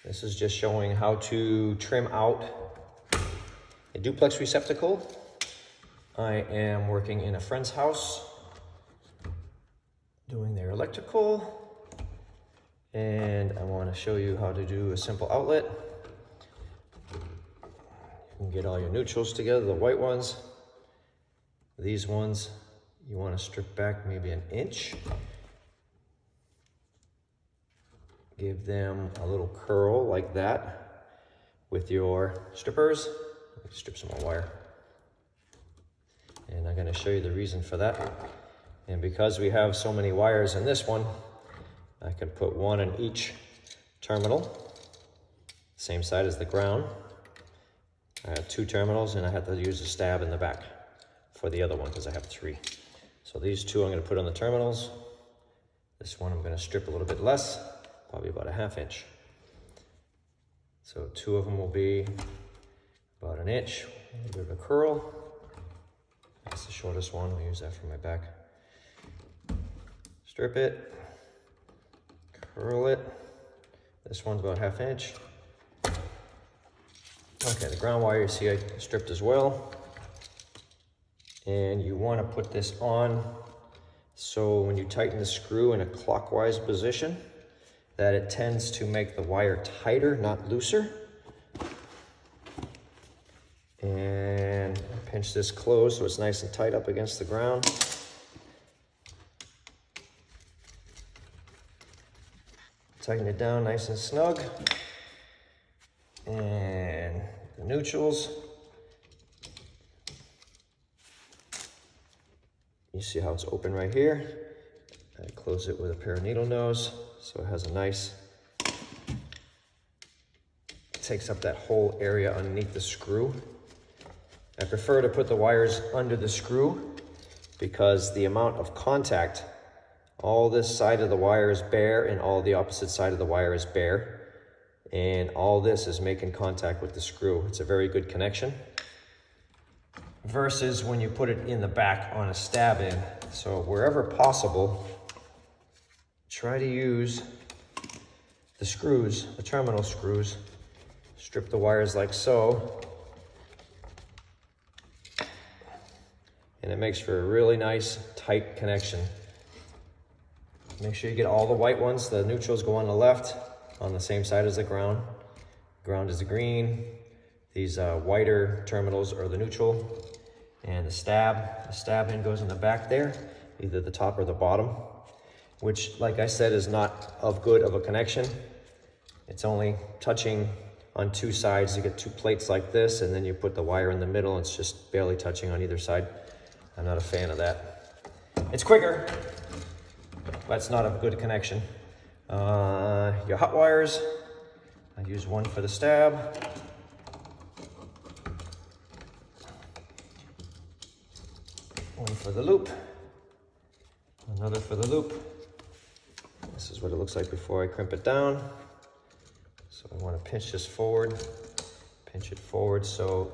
This is just showing how to trim out a duplex receptacle. I am working in a friend's house, doing their electrical, and I want to show you how to do a simple outlet. You can get all your neutrals together, the white ones. These ones, you want to strip back maybe an inch. Give them a little curl like that with your strippers. Strip some more wire. And I'm going to show you the reason for that. And because we have so many wires in this one, I can put one in each terminal, same side as the ground. I have 2 terminals and I have to use a stab in the back for the other one because I have 3. So these 2 I'm going to put on the terminals. This one I'm going to strip a little bit less, probably about a 1/2 inch. So 2 of them will be about 1 inch, a little bit of a curl. That's the shortest one, I'll use that for my back. Strip it, curl it. This one's about 1/2 inch. Okay, the ground wire you see I stripped as well. And you want to put this on so when you tighten the screw in a clockwise position, that it tends to make the wire tighter, not looser. And pinch this closed so it's nice and tight up against the ground. Tighten it down nice and snug. And the neutrals. You see how it's open right here. I close it with a pair of needle nose so it has a nice, it takes up that whole area underneath the screw. I prefer to put the wires under the screw because the amount of contact, all this side of the wire is bare and all the opposite side of the wire is bare. And all this is making contact with the screw. It's a very good connection. Versus when you put it in the back on a stab in. So wherever possible, try to use the screws, the terminal screws. Strip the wires like so. And it makes for a really nice, tight connection. Make sure you get all the white ones. The neutrals go on the left, on the same side as the ground. Ground is the green. These whiter terminals are the neutral. And the stab in goes in the back there, either the top or the bottom, which, like I said, is not of good of a connection. It's only touching on 2 sides. You get 2 plates like this, and then you put the wire in the middle, and it's just barely touching on either side. I'm not a fan of that. It's quicker, but it's not a good connection. Your hot wires, I use one for the stab. One for the loop, another for the loop. This is what it looks like before I crimp it down. So I want to pinch this forward, pinch it forward. So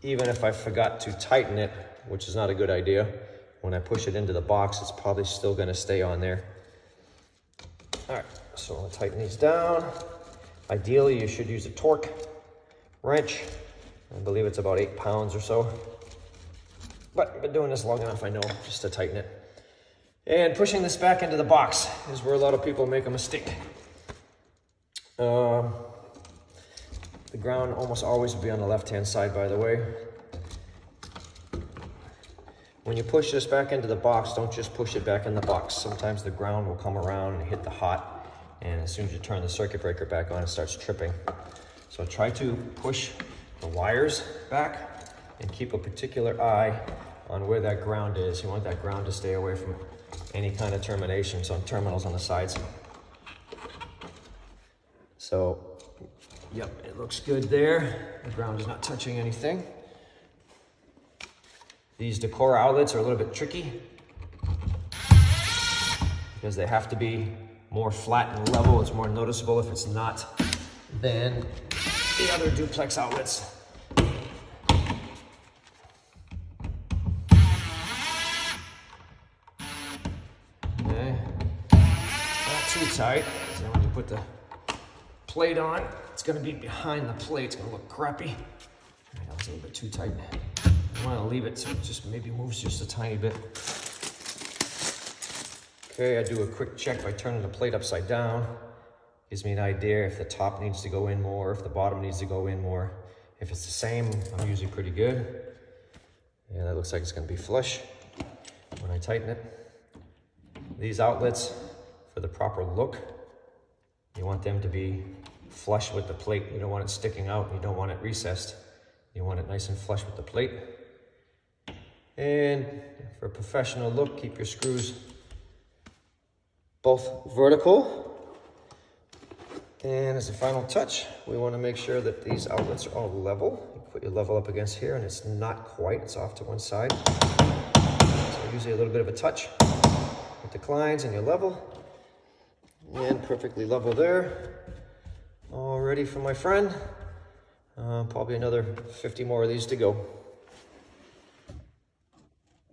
even if I forgot to tighten it, which is not a good idea, when I push it into the box, it's probably still going to stay on there. All right, so I'll tighten these down. Ideally, you should use a torque wrench. I believe it's about 8 pounds or so. But I've been doing this long enough, I know, just to tighten it. And pushing this back into the box is where a lot of people make a mistake. The ground almost always will be on the left-hand side, by the way. When you push this back into the box, don't just push it back in the box. Sometimes the ground will come around and hit the hot, and as soon as you turn the circuit breaker back on, it starts tripping. So try to push the wires back and keep a particular eye on where that ground is. You want that ground to stay away from any kind of terminations on terminals on the sides. So, yep, it looks good there. The ground is not touching anything. These Decora outlets are a little bit tricky because they have to be more flat and level. It's more noticeable if it's not than the other duplex outlets. Okay, not too tight. So when you put the plate on. It's gonna be behind the plate. It's gonna look crappy. That was a little bit too tight. I wanna leave it so it just maybe moves just a tiny bit. Okay, I do a quick check by turning the plate upside down. Gives me an idea if the top needs to go in more, if the bottom needs to go in more. If it's the same, I'm usually pretty good. Yeah, that looks like it's gonna be flush when I tighten it. These outlets, for the proper look, you want them to be flush with the plate. You don't want it sticking out, you don't want it recessed. You want it nice and flush with the plate. And for a professional look, keep your screws both vertical. And as a final touch, we want to make sure that these outlets are all level. You put your level up against here and it's not quite, it's off to one side. So usually a little bit of a touch with the Kleins and your level. And perfectly level there. All ready for my friend. Probably another 50 more of these to go.